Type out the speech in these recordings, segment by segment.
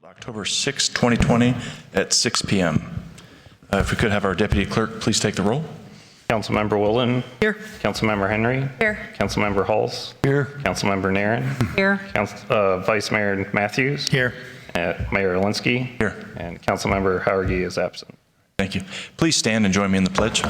October 6, 2020 at 6 p.m. If we could have our deputy clerk please take the roll. Councilmember Woolen. Here. Councilmember Henry. Here. Councilmember Hulse. Here. Councilmember Naren. Here. Vice Mayor Matthews. Here. Mayor Alinsky. Here. And Councilmember Howergy is absent. Thank you. Please stand and join me in the pledge.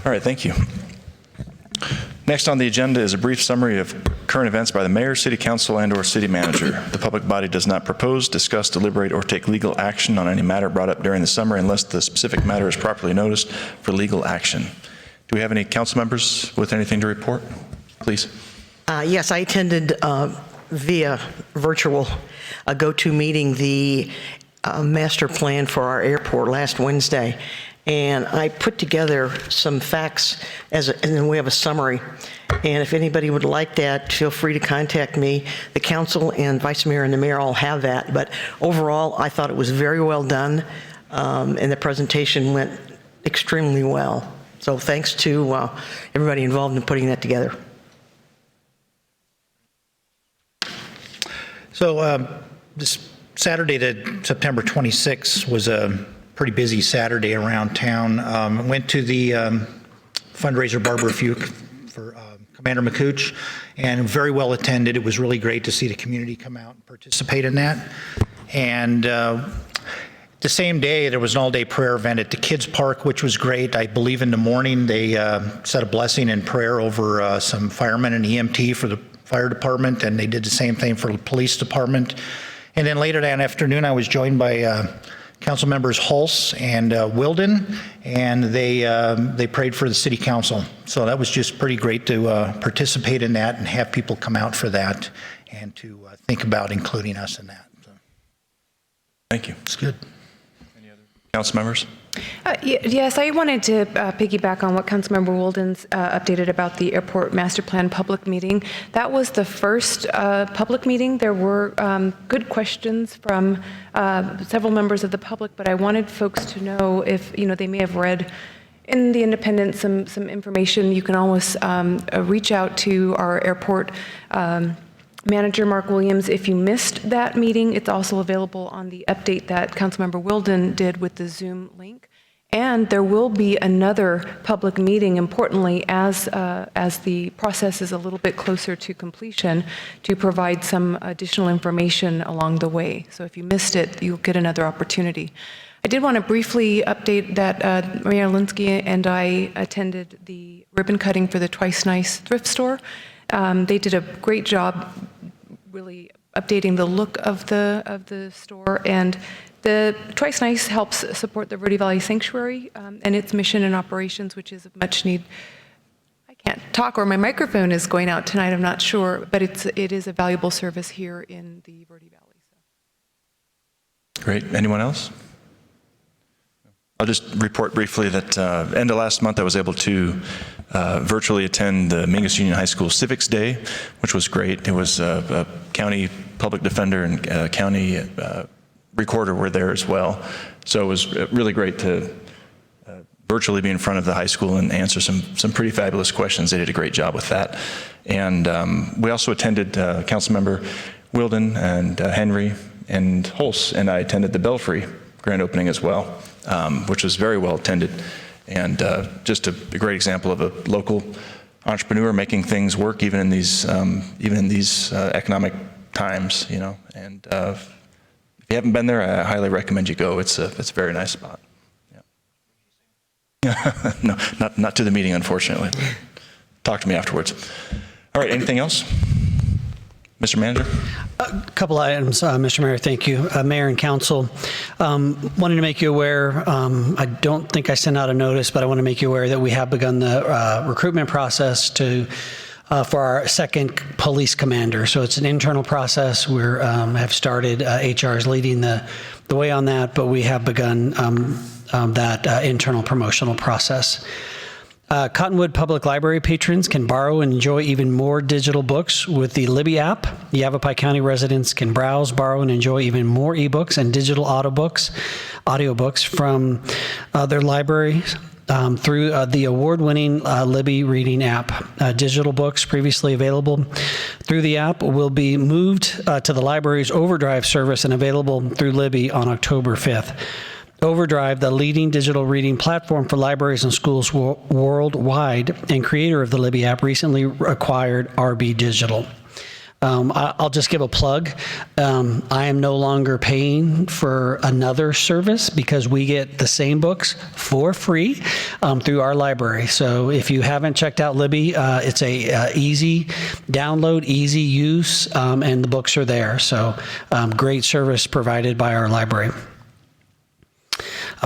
All right, thank you. Next on the agenda is a brief summary of current events by the mayor, city council, and/or city manager. The public body does not propose, discuss, deliberate, or take legal action on any matter brought up during the summary unless the specific matter is properly noticed for legal action. Do we have any council members with anything to report? Please. Yes, I attended via virtual go-to meeting the master plan for our airport last Wednesday. And I put together some facts and then we have a summary. And if anybody would like that, feel free to contact me. The council and vice mayor and the mayor all have that. But overall, I thought it was very well done. And the presentation went extremely well. So thanks to everybody involved in putting that together. So this Saturday to September 26th was a pretty busy Saturday around town. Went to the fundraiser barbecue for Commander McCooch, and very well attended. It was really great to see the community come out and participate in that. And the same day, there was an all-day prayer event at the Kids Park, which was great. I believe in the morning they said a blessing and prayer over some firemen and EMT for the fire department, and they did the same thing for the police department. And then later that afternoon, I was joined by Council members Hulse and Wilden, and they prayed for the city council. So that was just pretty great to participate in that and have people come out for that and to think about including us in that. So. Thank you. It's good. Any other council members? Yes, I wanted to piggyback on what Councilmember Wilden's updated about the airport master plan public meeting. That was the first public meeting. There were good questions from several members of the public, but I wanted folks to know if, they may have read in the Independent some information. You can always reach out to our airport manager, Mark Williams. If you missed that meeting, it's also available on the update that Councilmember Wilden did with the Zoom link. And there will be another public meeting, importantly, as the process is a little bit closer to completion, to provide some additional information along the way. So if you missed it, you'll get another opportunity. I did want to briefly update that Mayor Alinsky and I attended the ribbon cutting for the Twice Nice thrift store. They did a great job really updating the look of the store, and the Twice Nice helps support the Verde Valley Sanctuary and its mission and operations, which is of much need. I can't talk, or my microphone is going out tonight, I'm not sure, but it is a valuable service here in the Verde Valley. So. Great. Anyone else? I'll just report briefly that end of last month I was able to virtually attend the Mingus Union High School Civics Day, which was great. It was a county public defender and county recorder were there as well. So it was really great to virtually be in front of the high school and answer some pretty fabulous questions. They did a great job with that. And we also attended Councilmember Wilden and Henry and Hulse, and I attended the Belfry grand opening as well, which was very well attended. And just a great example of a local entrepreneur making things work even in these economic times, And if you haven't been there, I highly recommend you go. It's a very nice spot. Yeah. No, not to the meeting, unfortunately. Talk to me afterwards. All right. Anything else, Mr. Manager? A couple items, Mr. Mayor, thank you. Mayor and Council, wanted to make you aware, I don't think I sent out a notice, but I want to make you aware that we have begun the recruitment process for our second police commander. So it's an internal process. We have started, HR is leading the way on that, but we have begun that internal promotional process. Cottonwood Public Library patrons can borrow and enjoy even more digital books with the Libby app. Yavapai County residents can browse, borrow, and enjoy even more ebooks and digital audiobooks from their libraries through the award-winning Libby Reading app. Digital books previously available through the app will be moved to the library's Overdrive service and available through Libby on October 5th. Overdrive, the leading digital reading platform for libraries and schools worldwide and creator of the Libby app, recently acquired RB Digital. I'll just give a plug. I am no longer paying for another service because we get the same books for free through our library. So if you haven't checked out Libby, it's a easy download, easy use, and the books are there. So great service provided by our library.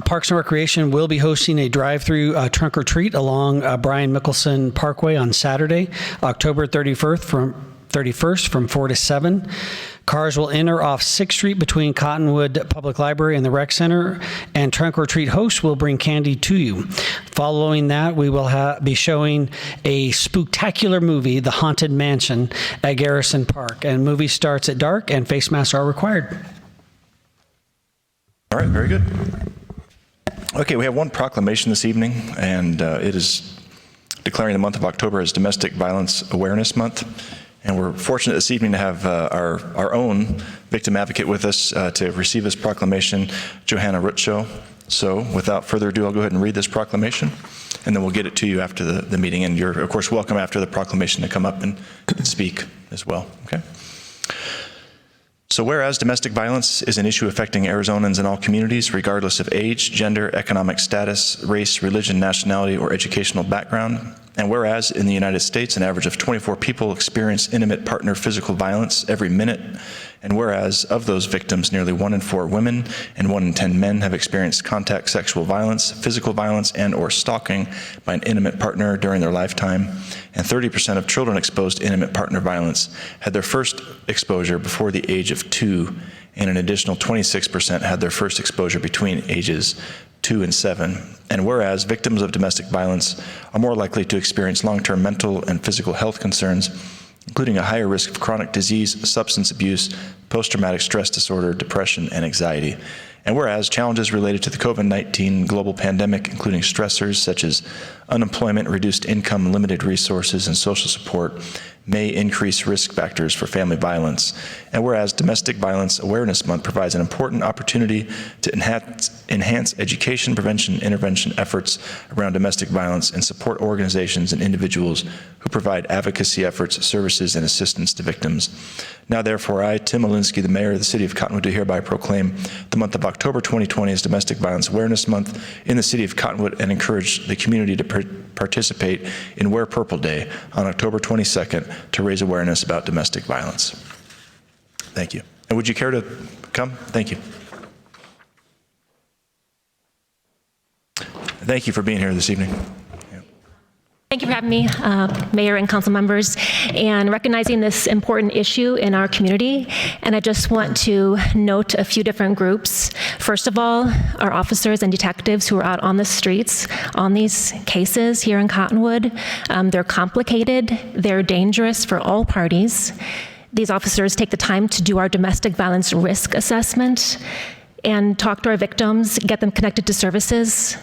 Parks and Recreation will be hosting a drive-through trunk or treat along Brian Mickelson Parkway on Saturday, October 31st from 4 to 7. Cars will enter off 6th Street between Cottonwood Public Library and the Rec Center, and trunk or treat hosts will bring candy to you. Following that, we will be showing a spooktacular movie, The Haunted Mansion, at Garrison Park. And movie starts at dark, and face masks are required. All right, very good. Okay, we have one proclamation this evening, and it is declaring the month of October as Domestic Violence Awareness Month. And we're fortunate this evening to have our own victim advocate with us to receive this proclamation, Johanna Rutschow. So without further ado, I'll go ahead and read this proclamation, and then we'll get it to you after the meeting. And you're, of course, welcome after the proclamation to come up and speak as well, okay? So whereas domestic violence is an issue affecting Arizonans in all communities, regardless of age, gender, economic status, race, religion, nationality, or educational background, and whereas in the United States, an average of 24 people experience intimate partner physical violence every minute, and whereas of those victims, nearly 1 in 4 women and 1 in 10 men have experienced contact sexual violence, physical violence, and or stalking by an intimate partner during their lifetime, and 30% of children exposed to intimate partner violence had their first exposure before the age of 2, and an additional 26% had their first exposure between ages 2 and 7. And whereas victims of domestic violence are more likely to experience long-term mental and physical health concerns, including a higher risk of chronic disease, substance abuse, post-traumatic stress disorder, depression, and anxiety. And whereas challenges related to the COVID-19 global pandemic, including stressors such as unemployment, reduced income, limited resources, and social support, may increase risk factors for family violence. And whereas Domestic Violence Awareness Month provides an important opportunity to enhance education, prevention, and intervention efforts around domestic violence and support organizations and individuals who provide advocacy efforts, services, and assistance to victims. Now therefore, I, Tim Olinsky, the mayor of the city of Cottonwood, do hereby proclaim the month of October 2020 as Domestic Violence Awareness Month in the city of Cottonwood and encourage the community to participate in Wear Purple Day on October 22nd to raise awareness about domestic violence. Thank you. And would you care to come? Thank you. Thank you for being here this evening. Thank you for having me, Mayor and council members, and recognizing this important issue in our community. And I just want to note a few different groups. First of all, our officers and detectives who are out on the streets on these cases here in Cottonwood. They're complicated, they're dangerous for all parties. These officers take the time to do our domestic violence risk assessment and talk to our victims, get them connected to services.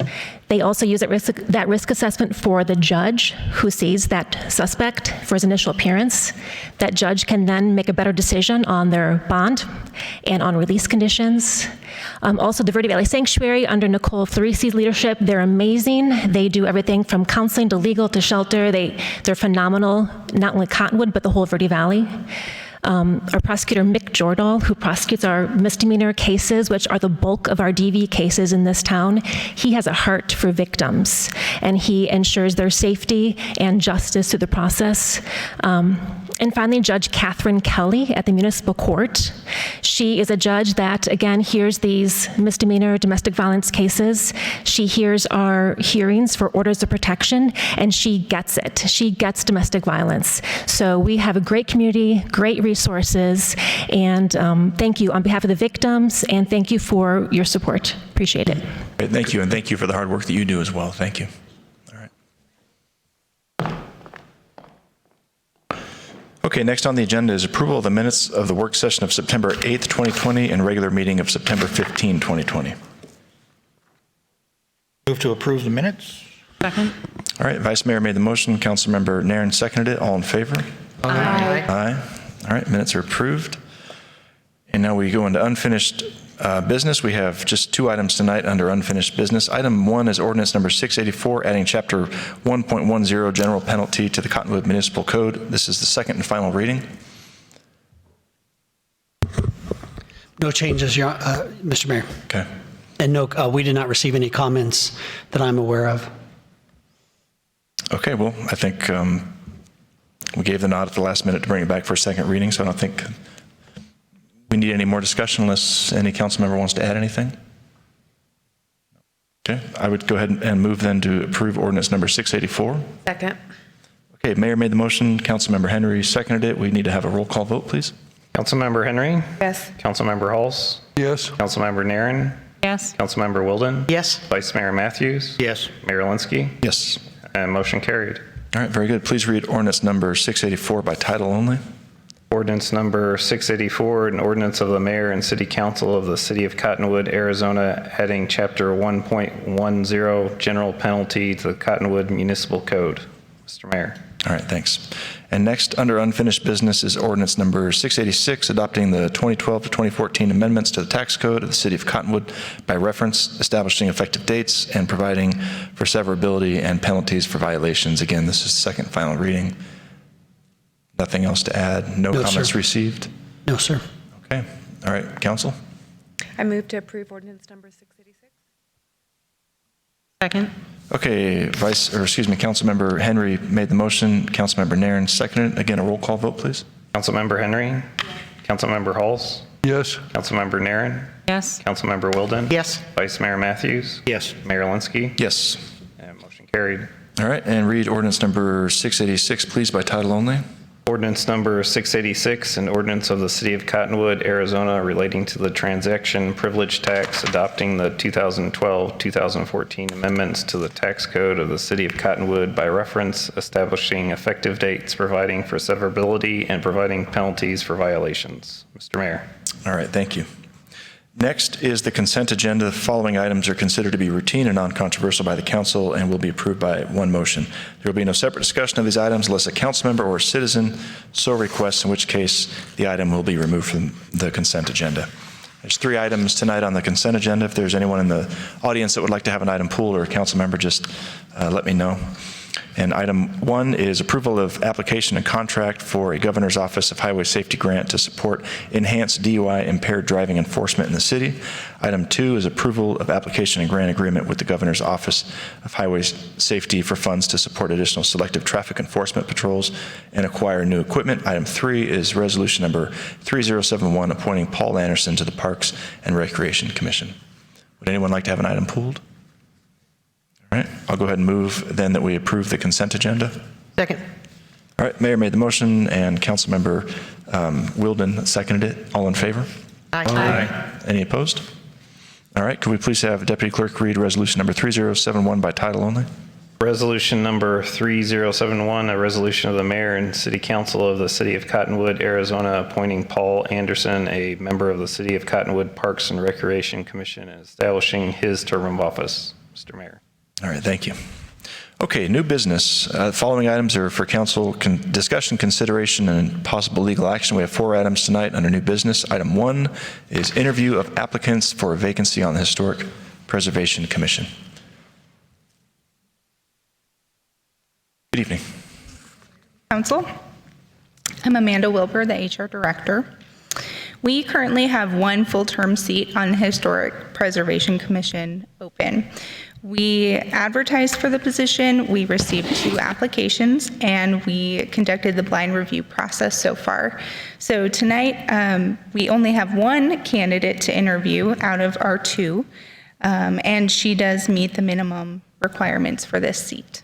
They also use that risk assessment for the judge who sees that suspect for his initial appearance. That judge can then make a better decision on their bond and on release conditions. Also, the Verde Valley Sanctuary under Nicole Florisi's leadership, they're amazing. They do everything from counseling to legal to shelter. They're phenomenal, not only Cottonwood, but the whole Verde Valley. Our prosecutor, Mick Jordahl, who prosecutes our misdemeanor cases, which are the bulk of our DV cases in this town, he has a heart for victims, and he ensures their safety and justice through the process. And finally, Judge Catherine Kelly at the Municipal Court. She is a judge that, again, hears these misdemeanor domestic violence cases. She hears our hearings for orders of protection, and she gets it. She gets domestic violence. So we have a great community, great resources, and thank you on behalf of the victims, and thank you for your support. Appreciate it. Great, thank you, and thank you for the hard work that you do as well. Thank you. All right. Okay, next on the agenda is approval of the minutes of the work session of September 8th, 2020, and regular meeting of September 15, 2020. Move to approve the minutes? Second. All right, Vice Mayor made the motion, Councilmember Naren seconded it. All in favor? Aye. Aye. All right, minutes are approved. And now we go into unfinished business. We have just 2 items tonight under unfinished business. Item 1 is ordinance number 684, adding chapter 1.10 general penalty to the Cottonwood Municipal Code. This is the second and final reading. No changes, Mr. Mayor. Okay. And no, we did not receive any comments that I'm aware of. Okay, well, I think we gave the nod at the last minute to bring it back for a second reading, so I don't think we need any more discussion unless any council member wants to add anything. Okay, I would go ahead and move then to approve ordinance number 684. Second. Okay, Mayor made the motion, Councilmember Henry seconded it. We need to have a roll call vote, please. Councilmember Henry. Yes. Councilmember Halls. Yes. Councilmember Naren. Yes. Councilmember Wilden. Yes. Vice Mayor Matthews. Yes. Mayor Linsky. Yes. And motion carried. All right, very good. Please read ordinance number 684 by title only. Ordinance number 684, an ordinance of the mayor and city council of the city of Cottonwood, Arizona, adding chapter 1.10 general penalty to the Cottonwood Municipal Code. Mr. Mayor. All right, thanks. And next, under unfinished business, is ordinance number 686, adopting the 2012 to 2014 amendments to the tax code of the city of Cottonwood by reference, establishing effective dates, and providing for severability and penalties for violations. Again, this is the second final reading. Nothing else to add? No comments sir. received? No, sir. Okay. All right, council? I move to approve ordinance number 686. Second. Okay, Councilmember Henry made the motion. Councilmember Naren seconded it. Again, a roll call vote, please. Councilmember Henry. Councilmember Halls. Yes. Councilmember Naren. Yes. Councilmember Wilden. Yes. Vice Mayor Matthews. Yes. Mayor Linsky. Yes. And motion carried. All right, and read ordinance number 686, please, by title only. Ordinance number 686, an ordinance of the city of Cottonwood, Arizona, relating to the transaction privilege tax, adopting the 2012-2014 amendments to the tax code of the city of Cottonwood by reference, establishing effective dates, providing for severability, and providing penalties for violations. Mr. Mayor. All right, thank you. Next is the consent agenda. The following items are considered to be routine and non-controversial by the council and will be approved by one motion. There will be no separate discussion of these items unless a council member or a citizen so requests, in which case the item will be removed from the consent agenda. There's 3 items tonight on the consent agenda. If there's anyone in the audience that would like to have an item pulled or a council member, just let me know. And item 1 is approval of application and contract for a Governor's Office of Highway Safety grant to support enhanced DUI impaired driving enforcement in the city. Item 2 is approval of application and grant agreement with the Governor's Office of Highway Safety for funds to support additional selective traffic enforcement patrols and acquire new equipment. Item 3 is resolution number 3071, appointing Paul Anderson to the Parks and Recreation Commission. Would anyone like to have an item pulled? All right, I'll go ahead and move then that we approve the consent agenda. Second. All right, Mayor made the motion and Councilmember Wilden seconded it. All in favor? Aye. Any opposed? All right, could we please have Deputy Clerk read resolution number 3071 by title only? Resolution number 3071, a resolution of the mayor and city council of the city of Cottonwood, Arizona, appointing Paul Anderson, a member of the city of Cottonwood Parks and Recreation Commission, and establishing his term of office. Mr. Mayor. All right, thank you. Okay, new business. Following items are for council discussion, consideration, and possible legal action. We have 4 items tonight under new business. Item 1 is interview of applicants for a vacancy on the Historic Preservation Commission. Good evening. Council. I'm Amanda Wilbur, the HR Director. We currently have 1 full-term seat on the Historic Preservation Commission open. We advertised for the position, we received 2 applications, and we conducted the blind review process so far. So tonight, we only have 1 candidate to interview out of our 2, and she does meet the minimum requirements for this seat.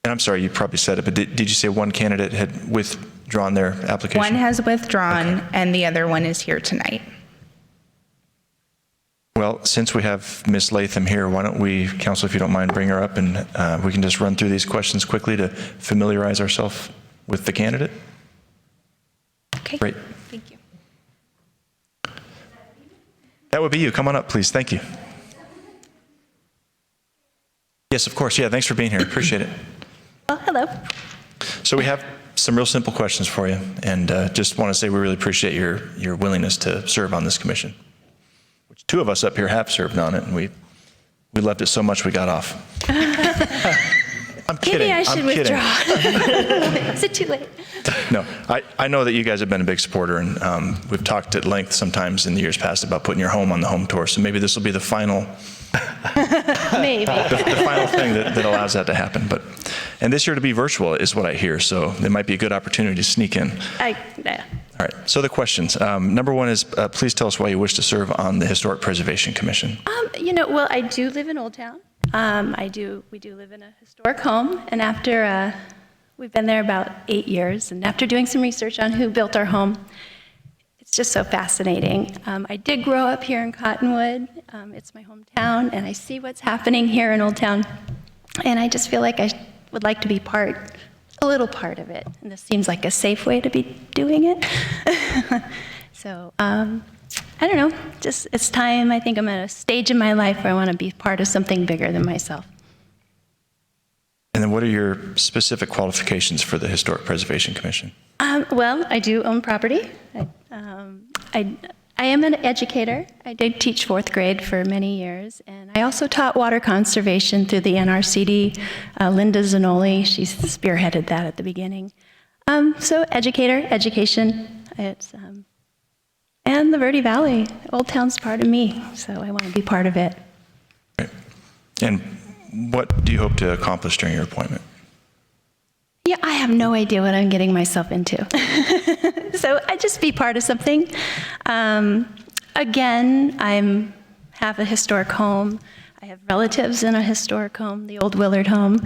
And I'm sorry, you probably said it, but did you say 1 candidate had withdrawn their application? 1 has withdrawn, Okay. and the other 1 is here tonight. Well, since we have Ms. Latham here, why don't we, Council, if you don't mind, bring her up and we can just run through these questions quickly to familiarize ourselves with the candidate? Okay. Great. Thank you. That would be you. Come on up, please. Thank you. Yes, of course. Yeah, thanks for being here. Appreciate it. Well, hello. So we have some real simple questions for you, and just want to say we really appreciate your willingness to serve on this commission, which two of us up here have served on it, and we loved it so much we got off. I'm kidding. Maybe I should I'm kidding. withdraw. Is it too late? No, I know that you guys have been a big supporter, and we've talked at length sometimes in the years past about putting your home on the home tour, so maybe this will be the final Maybe. the final thing that allows that to happen. And this year to be virtual is what I hear, so it might be a good opportunity to sneak in. Yeah. All right, so the questions. Number one is, please tell us why you wish to serve on the Historic Preservation Commission. Well, I do live in Old Town. We do live in a historic home, and after we've been there about 8 years, and after doing some research on who built our home, it's just so fascinating. I did grow up here in Cottonwood. It's my hometown, and I see what's happening here in Old Town, and I just feel like I would like to be a little part of it, and this seems like a safe way to be doing it. So, I don't know, just it's time. I think I'm at a stage in my life where I want to be part of something bigger than myself. And then what are your specific qualifications for the Historic Preservation Commission? Well, I do own property. I am an educator. I did teach 4th grade for many years, and I also taught water conservation through the NRCD. Linda Zanoli, she spearheaded that at the beginning. So education, it's, and the Verde Valley, Old Town's part of me, so I want to be part of it. Right. And what do you hope to accomplish during your appointment? Yeah, I have no idea what I'm getting myself into. So I just be part of something. Again, I have a historic home. I have relatives in a historic home, the old Willard home.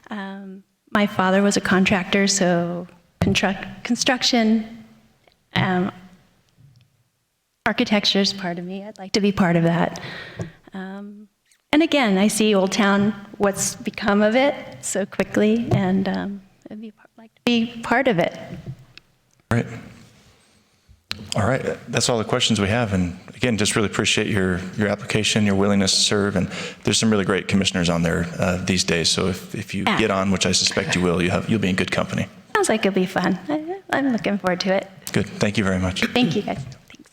My father was a contractor, so construction, architecture is part of me. I'd like to be part of that. And again, I see Old Town, what's become of it so quickly, and I'd like to be part of it. Right. All right, that's all the questions we have. And again, just really appreciate your application, your willingness to serve. And there's some really great commissioners on there these days. So if you get on, which I suspect you will, you'll be in good company. Sounds like it'll be fun. I'm looking forward to it. Good. Thank you very much. Thank you, guys. Thanks.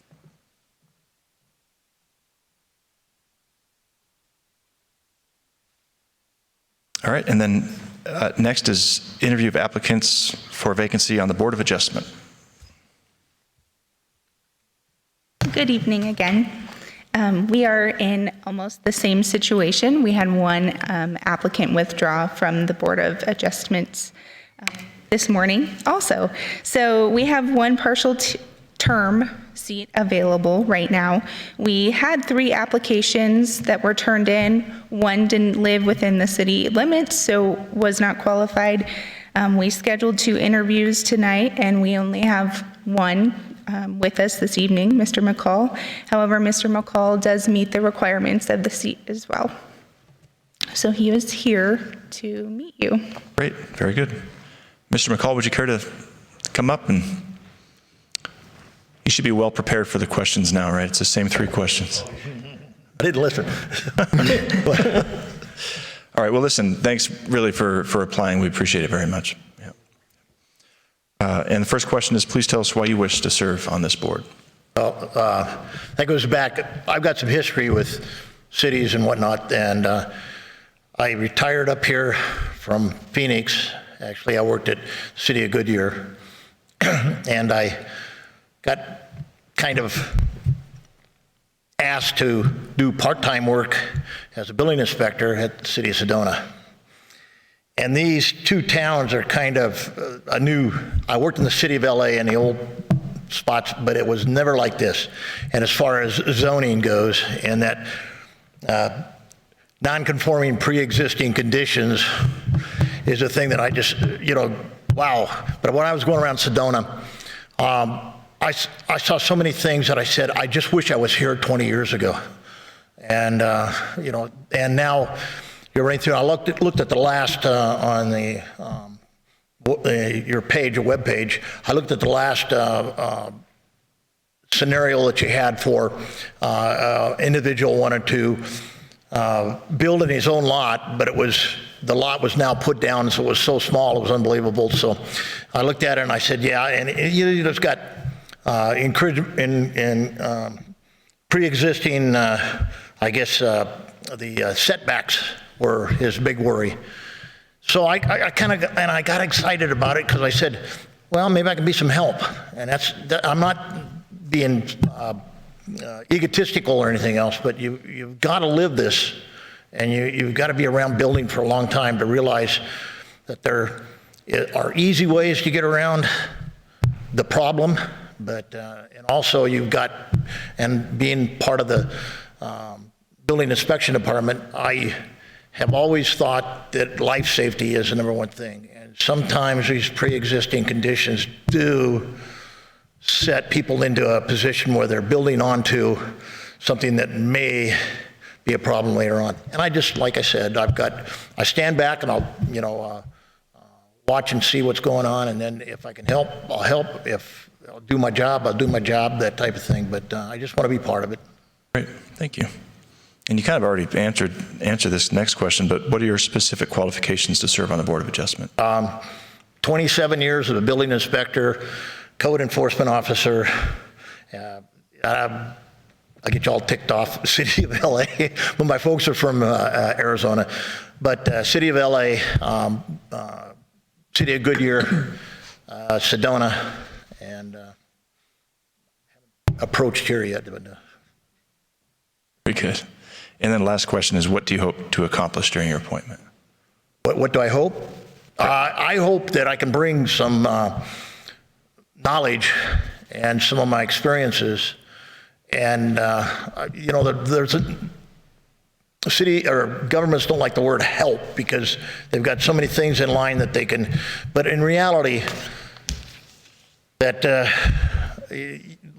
All right, and then next is interview of applicants for vacancy on the Board of Adjustment. Good evening again. We are in almost the same situation. We had one applicant withdraw from the Board of Adjustments this morning also. So we have one partial term seat available right now. We had 3 applications that were turned in. One didn't live within the city limits, so was not qualified. We scheduled 2 interviews tonight, and we only have one with us this evening, Mr. McCall. However, Mr. McCall does meet the requirements of the seat as well. So he is here to meet you. Great, very good. Mr. McCall, would you care to come up? And you should be well prepared for the questions now, right? It's the same 3 questions. I didn't listen. All right, well, listen, thanks really for applying. We appreciate it very much. Yeah. And the first question is, please tell us why you wish to serve on this board. Well, that goes back. I've got some history with cities and whatnot, and I retired up here from Phoenix. Actually, I worked at the City of Goodyear, and I got kind of asked to do part-time work as a building inspector at the City of Sedona. And these 2 towns are kind of a new, I worked in the City of LA in the old spots, but it was never like this. And as far as zoning goes, and that non-conforming pre-existing conditions is a thing that I just, wow. But when I was going around Sedona, I saw so many things that I said, I just wish I was here 20 years ago. And, and now you're running through, I looked at the last on the your page, your web page, I looked at the last scenario that you had for individual wanted to build in his own lot, but the lot was now put down, so it was so small, it was unbelievable. So I looked at it and I said, yeah, and it's got pre-existing, I guess, the setbacks were his big worry. So I got excited about it because I said, well, maybe I can be some help. And I'm not being egotistical or anything else, but you've got to live this, and you've got to be around building for a long time to realize that there are easy ways to get around the problem, but and also you've got, and being part of the building inspection department, I have always thought that life safety is the number one thing, and sometimes these pre-existing conditions do set people into a position where they're building onto something that may be a problem later on. And I just, like I said, I stand back and I'll, watch and see what's going on, and then if I can help, I'll help. If I'll do my job, I'll do my job, that type of thing. But I just want to be part of it. Great, thank you. And you kind of already answered this next question, but what are your specific qualifications to serve on the Board of Adjustment? 27 years as a building inspector, code enforcement officer. I get you all ticked off, City of LA, but my folks are from Arizona. But City of LA, City of Goodyear, Sedona, and haven't approached here yet. But, Very good. And then the last question is, what do you hope to accomplish during your appointment? What do I hope? I hope that I can bring some knowledge and some of my experiences. And, there's a city or governments don't like the word help because they've got so many things in line that they can, but in reality, that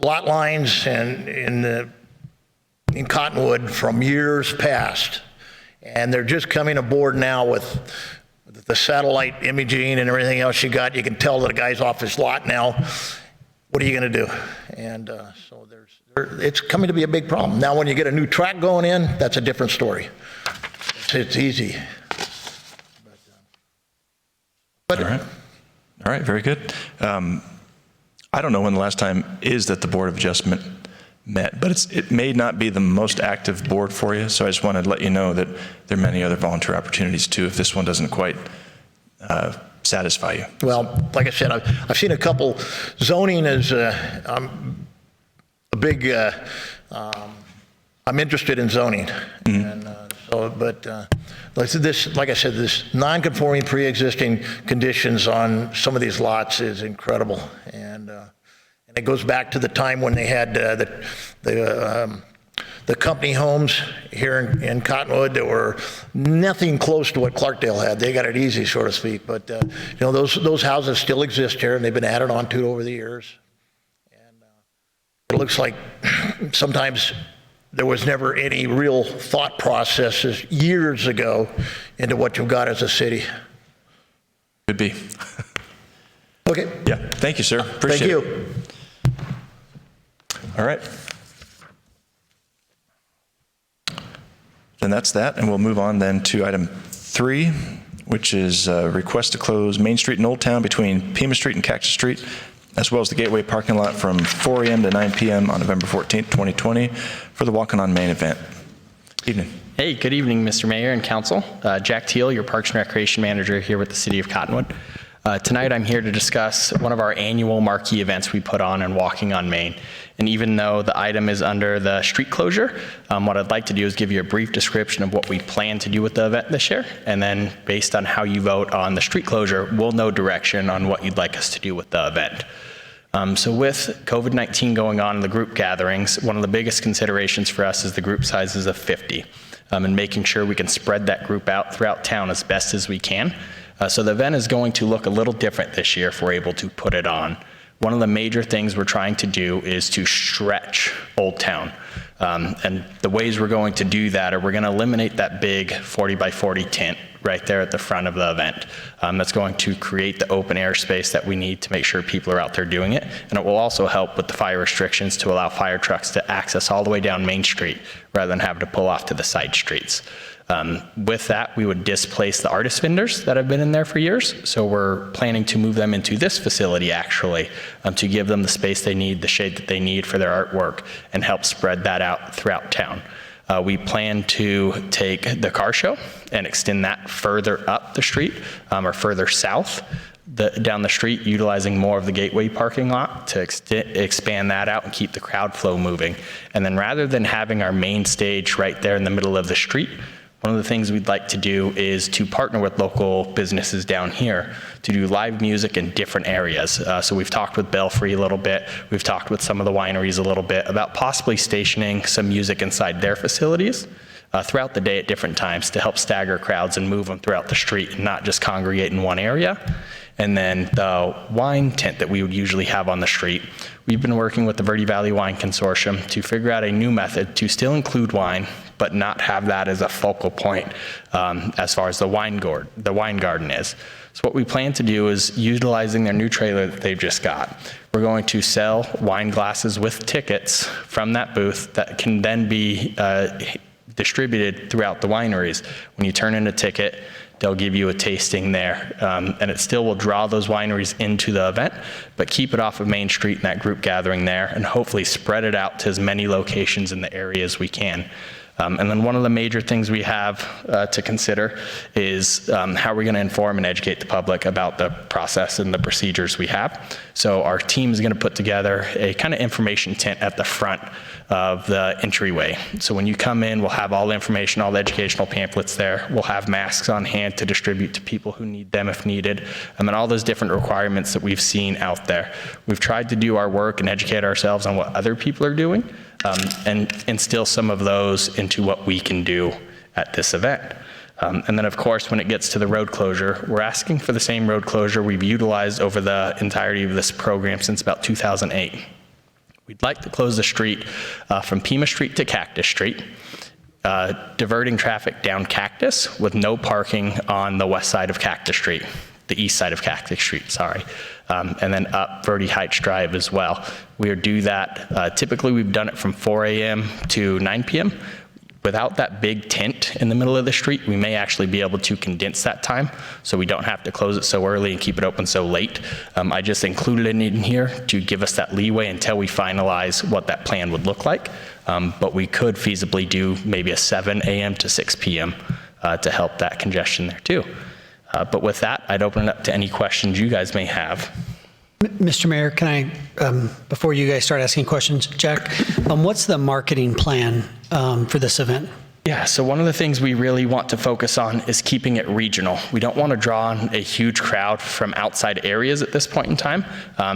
lot lines in Cottonwood from years past, and they're just coming aboard now with the satellite imaging and everything else you got. You can tell that a guy's off his lot now. What are you going to do? And so it's coming to be a big problem. Now, when you get a new track going in, that's a different story. It's easy. But All right, very good. I don't know when the last time is that the Board of Adjustment met, but it may not be the most active board for you, so I just wanted to let you know that there are many other volunteer opportunities too if this one doesn't quite satisfy you. Well, like I said, I've seen a couple. Zoning is I'm a big. I'm interested in zoning, and like I said, this non-conforming pre-existing conditions on some of these lots is incredible, and it goes back to the time when they had the company homes here in Cottonwood that were nothing close to what Clarkdale had. They got it easy, so to speak. But those houses still exist here, and they've been added on to over the years. And it looks like sometimes there was never any real thought processes years ago into what you've got as a city. Could be. Okay. Yeah. Thank you, sir. Appreciate it. Thank you. All right. Then that's that, and we'll move on then to item 3, which is a request to close Main Street in Old Town between Pima Street and Cactus Street, as well as the Gateway parking lot from 4 a.m. to 9 p.m. on November 14th, 2020 for the Walking on Main event. Evening. Hey, good evening, Mr. Mayor and Council. Jack Teal, your Parks and Recreation Manager here with the City of Cottonwood. Tonight I'm here to discuss one of our annual marquee events we put on Walking on Main. And even though the item is under the street closure, what I'd like to do is give you a brief description of what we plan to do with the event this year. And then based on how you vote on the street closure, we'll know direction on what you'd like us to do with the event. So with COVID-19 going on in the group gatherings, one of the biggest considerations for us is the group sizes of 50 and making sure we can spread that group out throughout town as best as we can. So the event is going to look a little different this year if we're able to put it on. One of the major things we're trying to do is to stretch Old Town. And the ways we're going to do that are we're going to eliminate that big 40 by 40 tent right there at the front of the event. That's going to create the open air space that we need to make sure people are out there doing it. And it will also help with the fire restrictions to allow fire trucks to access all the way down Main Street rather than have to pull off to the side streets. With that, we would displace the artist vendors that have been in there for years. So we're planning to move them into this facility actually, to give them the space they need, the shade that they need for their artwork, and help spread that out throughout town. We plan to take the car show and extend that further up the street, or further south down the street, utilizing more of the gateway parking lot to expand that out and keep the crowd flow moving. And then rather than having our main stage right there in the middle of the street, one of the things we'd like to do is to partner with local businesses down here to do live music in different areas. So we've talked with Belfry a little bit. We've talked with some of the wineries a little bit about possibly stationing some music inside their facilities throughout the day at different times to help stagger crowds and move them throughout the street and not just congregate in one area. And then the wine tent that we would usually have on the street, we've been working with the Verde Valley Wine Consortium to figure out a new method to still include wine, but not have that as a focal point as far as the wine garden is. So what we plan to do is, utilizing their new trailer that they've just got, we're going to sell wine glasses with tickets from that booth that can then be distributed throughout the wineries. When you turn in a ticket, they'll give you a tasting there, and it still will draw those wineries into the event, but keep it off of Main Street and that group gathering there, and hopefully spread it out to as many locations in the area as we can. And then one of the major things we have to consider is how we're going to inform and educate the public about the process and the procedures we have. So our team is going to put together a kind of information tent at the front of the entryway. So when you come in, we'll have all the information, all the educational pamphlets there. We'll have masks on hand to distribute to people who need them if needed, and then all those different requirements that we've seen out there. We've tried to do our work and educate ourselves on what other people are doing, and instill some of those into what we can do at this event. And then of course, when it gets to the road closure, we're asking for the same road closure we've utilized over the entirety of this program since about 2008. We'd like to close the street from Pima Street to Cactus Street, diverting traffic down Cactus with no parking on the west side of Cactus Street, the east side of Cactus Street, sorry. And then up Verde Heights Drive as well. We do that, typically we've done it from 4 a.m. to 9 p.m. Without that big tent in the middle of the street, we may actually be able to condense that time so we don't have to close it so early and keep it open so late. I just included it in here to give us that leeway until we finalize what that plan would look like. But we could feasibly do maybe a 7 a.m. to 6 p.m. To help that congestion there too. But with that, I'd open it up to any questions you guys may have. Mr. Mayor, can I, before you guys start asking questions, Jack, what's the marketing plan for this event? Yeah, so one of the things we really want to focus on is keeping it regional. We don't want to draw on a huge crowd from outside areas at this point in time.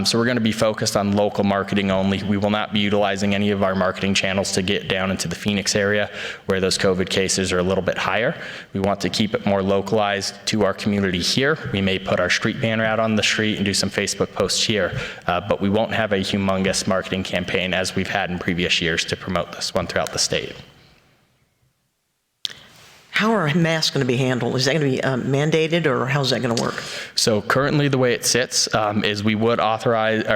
So we're going to be focused on local marketing only. We will not be utilizing any of our marketing channels to get down into the Phoenix area where those COVID cases are a little bit higher. We want to keep it more localized to our community here. We may put our street banner out on the street and do some Facebook posts here, but we won't have a humongous marketing campaign as we've had in previous years to promote this one throughout the state. How are masks going to be handled? Is that going to be mandated, or how's that going to work? So currently the way it sits is we would operate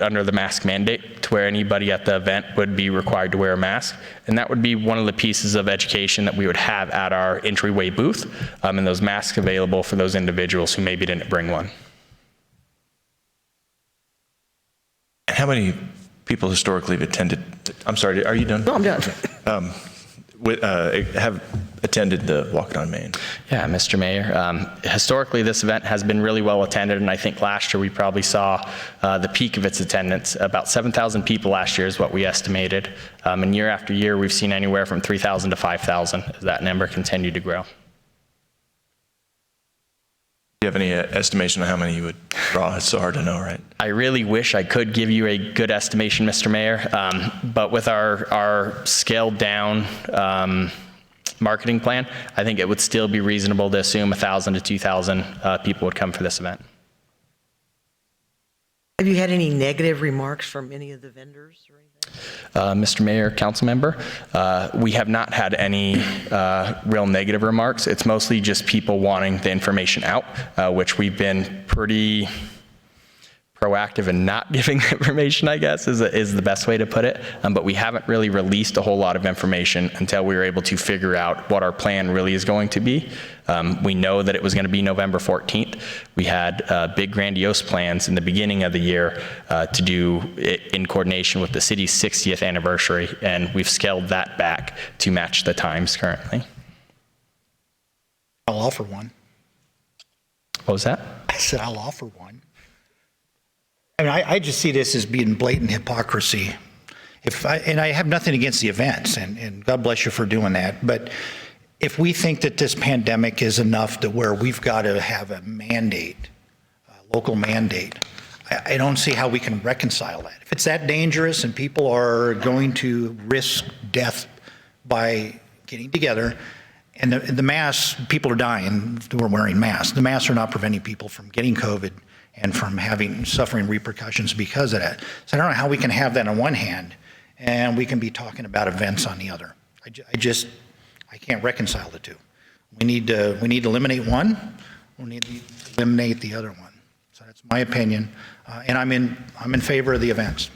under the mask mandate to where anybody at the event would be required to wear a mask. And that would be one of the pieces of education that we would have at our entryway booth, and those masks available for those individuals who maybe didn't bring one. And how many people historically have attended, I'm sorry, are you done? No, I'm done. Have attended the Walk It on Main? Yeah, Mr. Mayor. Historically, this event has been really well attended, and I think last year we probably saw the peak of its attendance. About 7,000 people last year is what we estimated. And year after year, we've seen anywhere from 3,000 to 5,000 as that number continued to grow. Do you have any estimation on how many you would draw? It's so hard to know, right? I really wish I could give you a good estimation, Mr. Mayor, but with our scaled down marketing plan, I think it would still be reasonable to assume 1,000 to 2,000 people would come for this event. Have you had any negative remarks from any of the vendors or anything? Mr. Mayor, council member, we have not had any real negative remarks. It's mostly just people wanting the information out, which we've been pretty proactive in not giving the information, I guess, is the best way to put it. But we haven't really released a whole lot of information until we were able to figure out what our plan really is going to be. We know that it was going to be November 14th. We had big grandiose plans in the beginning of the year to do it in coordination with the city's 60th anniversary, and we've scaled that back to match the times currently. I'll offer one. What was that? I said I'll offer one. I mean, I just see this as being blatant hypocrisy. And I have nothing against the events, and God bless you for doing that, but if we think that this pandemic is enough to where we've got to have a mandate, a local mandate, I don't see how we can reconcile that. If it's that dangerous and people are going to risk death by getting together, and the masks, people are dying, we're wearing masks. The masks are not preventing people from getting COVID and from suffering repercussions because of that. So I don't know how we can have that on one hand, and we can be talking about events on the other. I can't reconcile the two. We need to eliminate one. We need to eliminate the other one. So that's my opinion, and I'm in favor of the events.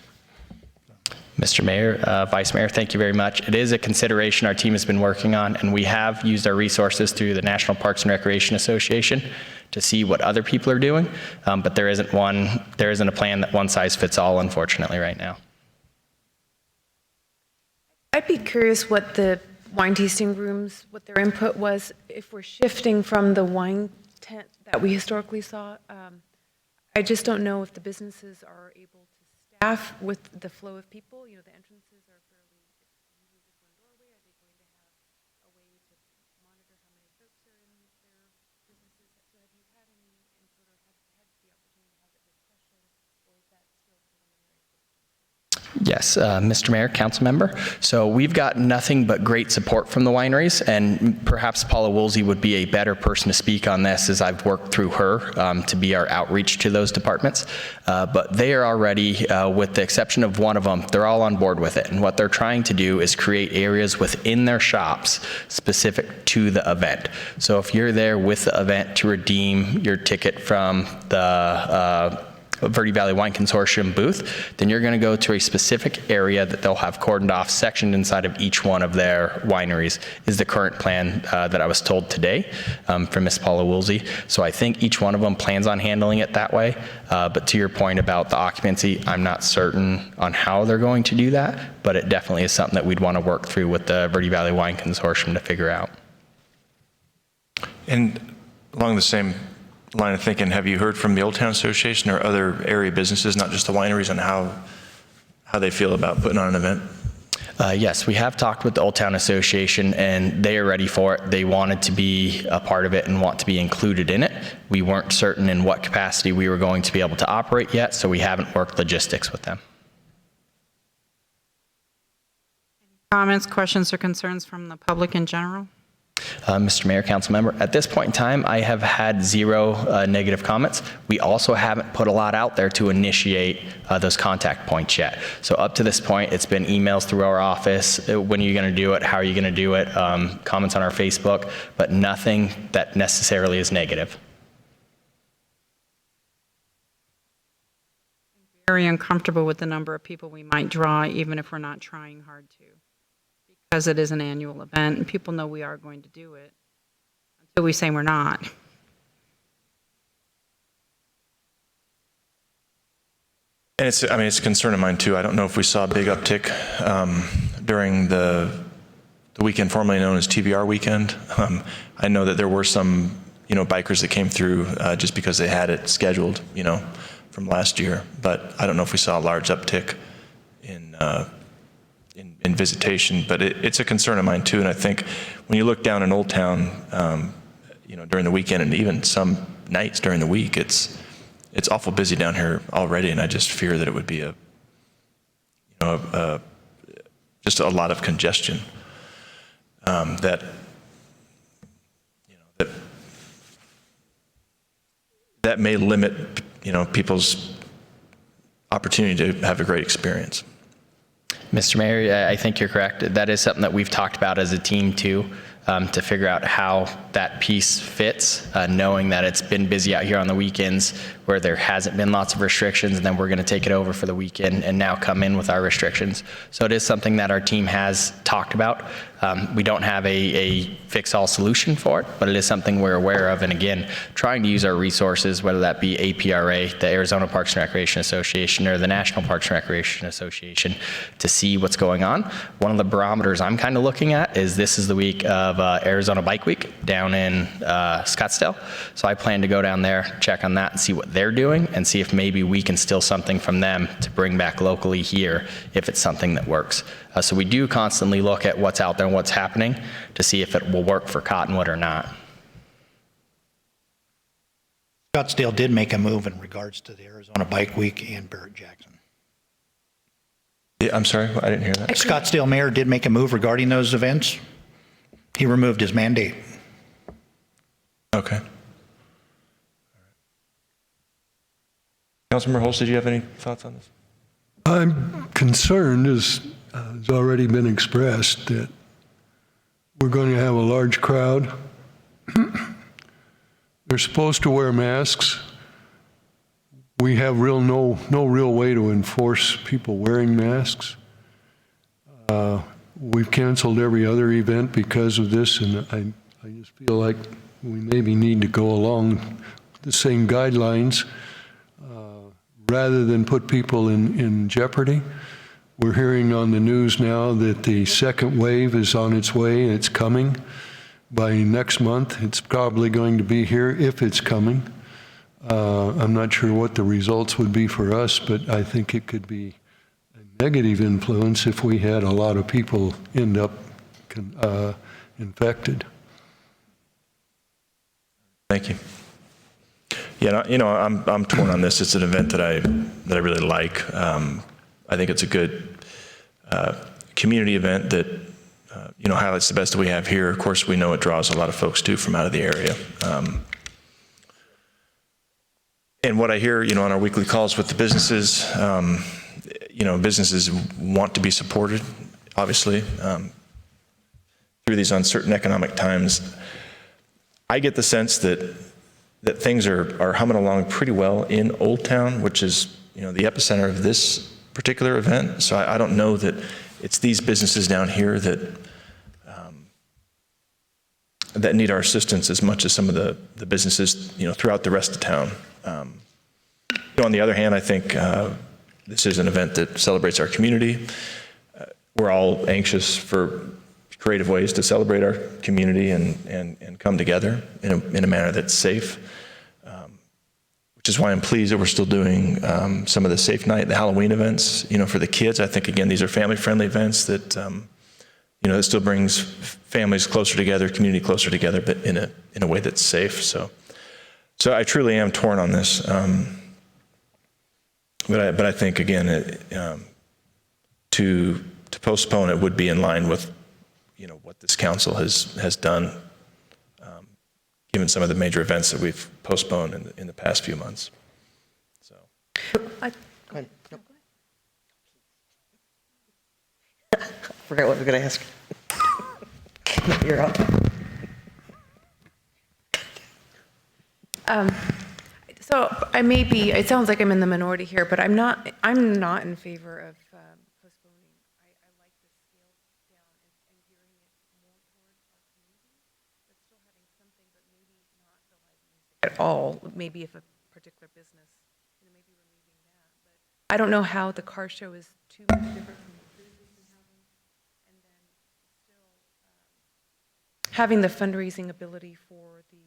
Mr. Mayor, Vice Mayor, thank you very much. It is a consideration our team has been working on, and we have used our resources through the National Parks and Recreation Association to see what other people are doing, but there isn't a plan that one size fits all, unfortunately, right now. I'd be curious what the wine tasting rooms, what their input was, if we're shifting from the wine tent that we historically saw. I just don't know if the businesses are able to staff with the flow of people. You know, the entrances are fairly, usually just one doorway. Are they going to have a way to monitor how many folks are in their businesses? So have you had any input or had the opportunity to have that discussion, or is that still preliminary? Yes, Mr. Mayor, council member. So we've got nothing but great support from the wineries, and perhaps Paula Woolsey would be a better person to speak on this, as I've worked through her to be our outreach to those departments. But they are already, with the exception of one of them, they're all on board with it. And what they're trying to do is create areas within their shops specific to the event. So if you're there with the event to redeem your ticket from the Verde Valley Wine Consortium booth, then you're going to go to a specific area that they'll have cordoned off, sectioned inside of each one of their wineries, is the current plan that I was told today from Ms. Paula Woolsey. So I think each one of them plans on handling it that way. But to your point about the occupancy, I'm not certain on how they're going to do that, but it definitely is something that we'd want to work through with the Verde Valley Wine Consortium to figure out. And along the same line of thinking, have you heard from the Old Town Association or other area businesses, not just the wineries, on how they feel about putting on an event? Yes, we have talked with the Old Town Association, and they are ready for it. They wanted to be a part of it and want to be included in it. We weren't certain in what capacity we were going to be able to operate yet, so we haven't worked logistics with them. Comments, questions, or concerns from the public in general? Mr. Mayor, council member, at this point in time, I have had zero negative comments. We also haven't put a lot out there to initiate those contact points yet. So up to this point, it's been emails through our office. When are you going to do it? How are you going to do it? Comments on our Facebook, but nothing that necessarily is negative. Very uncomfortable with the number of people we might draw, even if we're not trying hard to, because it is an annual event and people know we are going to do it until we say we're not. And it's a concern of mine too. I don't know if we saw a big uptick during the weekend formerly known as TVR weekend. I know that there were some, bikers that came through just because they had it scheduled, from last year. But I don't know if we saw a large uptick in visitation. But it's a concern of mine too. And I think when you look down in Old Town, during the weekend and even some nights during the week, it's awful busy down here already, and I just fear that it would be just a lot of congestion that may limit people's opportunity to have a great experience. Mr. Mayor, I think you're correct. That is something that we've talked about as a team too, to figure out how that piece fits, knowing that it's been busy out here on the weekends where there hasn't been lots of restrictions, and then we're going to take it over for the weekend and now come in with our restrictions. So it is something that our team has talked about. We don't have a fix-all solution for it, but it is something we're aware of. And again, trying to use our resources, whether that be APRA, the Arizona Parks and Recreation Association, or the National Parks and Recreation Association, to see what's going on. One of the barometers I'm kind of looking at is this is the week of Arizona Bike Week down in Scottsdale. So I plan to go down there, check on that, and see what they're doing, and see if maybe we can steal something from them to bring back locally here if it's something that works. So we do constantly look at what's out there and what's happening to see if it will work for Cottonwood or not. Scottsdale did make a move in regards to the Arizona Bike Week and Barrett-Jackson. Yeah, I'm sorry, I didn't hear that. Scottsdale mayor did make a move regarding those events. He removed his mandate. Okay. Councilmember Holst, did you have any thoughts on this? I'm concerned, as has already been expressed, that we're going to have a large crowd. They're supposed to wear masks. We have no real way to enforce people wearing masks. We've canceled every other event because of this, and I just feel like we maybe need to go along the same guidelines rather than put people in jeopardy. We're hearing on the news now that the second wave is on its way, and it's coming. By next month, it's probably going to be here if it's coming. I'm not sure what the results would be for us, but I think it could be a negative influence if we had a lot of people end up infected. Thank you. Yeah, you know, I'm torn on this. It's an event that I really like. I think it's a good community event that you know, highlights the best that we have here. Of course, we know it draws a lot of folks too from out of the area. And what I hear, you know, on our weekly calls with the businesses, you know, businesses want to be supported, obviously, through these uncertain economic times. I get the sense that things are humming along pretty well in Old Town, which is, you know, the epicenter of this particular event. So I don't know that it's these businesses down here that that need our assistance as much as some of the businesses, you know, throughout the rest of town. You know, on the other hand, I think this is an event that celebrates our community. We're all anxious for creative ways to celebrate our community and come together in a manner that's safe, which is why I'm pleased that we're still doing some of the Safe Night, the Halloween events, you know, for the kids. I think, again, these are family-friendly events that, you know, it still brings families closer together, community closer together, but in a way that's safe. So I truly am torn on this. But I think, again, to postpone it would be in line with, you know, what this council has done, given some of the major events that we've postponed in the past few months. So. Go ahead. No. I forgot what I was going to ask. You're up. So I may be, it sounds like I'm in the minority here, but I'm not in favor of postponing. I like the scale down and gearing it more towards our community, but still having something, but maybe not the live music at all. Maybe if a particular business, you know, maybe removing that. But I don't know how the car show is too much different from the cruises we've been having, and then still having the fundraising ability for the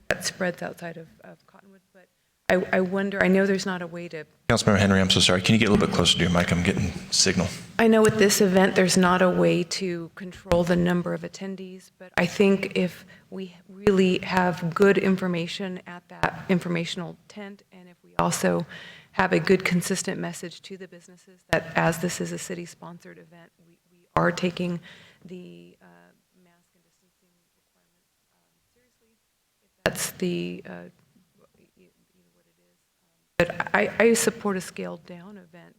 that spreads outside of Cottonwood, but I wonder, I know there's not a way to... Councilmember Henry, I'm so sorry. Can you get a little bit closer to your mic? I'm getting signal. I know with this event, there's not a way to control the number of attendees, but I think if we really have good information at that informational tent, and if we also have a good, consistent message to the businesses that as this is a city-sponsored event, we are taking the mask and distancing requirements seriously. If that's the But I support a scaled-down event,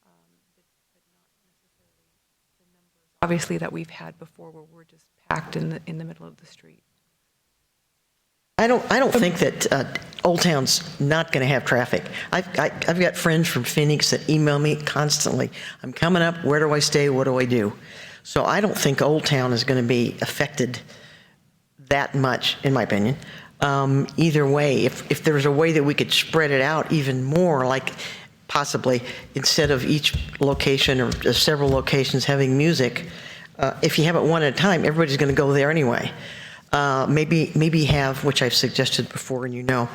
but not necessarily the numbers, obviously, that we've had before, where we're just packed in the middle of the street. I don't think that Old Town's not going to have traffic. I've got friends from Phoenix that email me constantly. I'm coming up. Where do I stay? What do I do? So I don't think Old Town is going to be affected that much, in my opinion. Either way, if there's a way that we could spread it out even more, like possibly instead of each location or several locations having music, if you have it one at a time, everybody's going to go there anyway. Maybe have, which I've suggested before, and you know,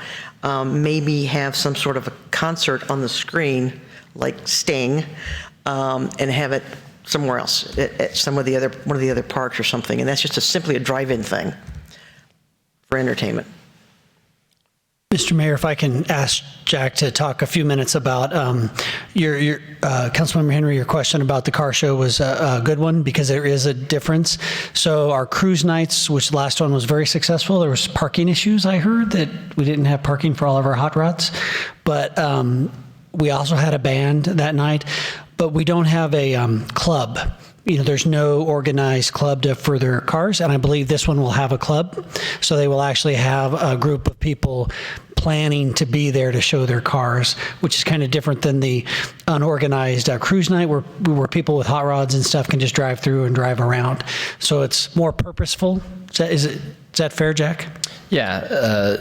maybe have some sort of a concert on the screen, like Sting, and have it somewhere else, at one of the other parks or something, and that's just simply a drive-in thing for entertainment. Mr. Mayor, if I can ask Jack to talk a few minutes about your Councilmember Henry, your question about the car show was a good one because there is a difference. So our cruise nights, which the last one was very successful, there was parking issues. I heard that we didn't have parking for all of our hot rods, but we also had a band that night, but we don't have a club. You know, there's no organized club for their cars, and I believe this one will have a club. So they will actually have a group of people planning to be there to show their cars, which is kind of different than the unorganized cruise night where people with hot rods and stuff can just drive through and drive around. So it's more purposeful. Is that fair, Jack? Yeah,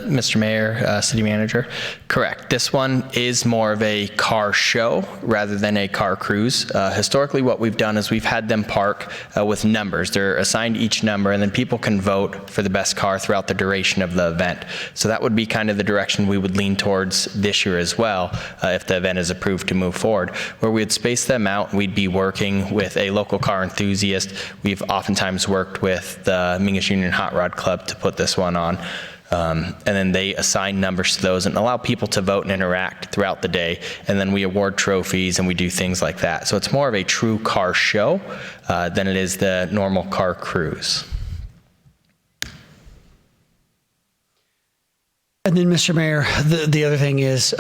Mr. Mayor, City Manager, correct. This one is more of a car show rather than a car cruise. Historically, what we've done is we've had them park with numbers. They're assigned each number, and then people can vote for the best car throughout the duration of the event. So that would be kind of the direction we would lean towards this year as well, if the event is approved to move forward, where we'd space them out. We'd be working with a local car enthusiast. We've oftentimes worked with the Mingus Union Hot Rod Club to put this one on. And then they assign numbers to those and allow people to vote and interact throughout the day. And then we award trophies and we do things like that. So it's more of a true car show than it is the normal car cruise. And then, Mr. Mayor, the other thing is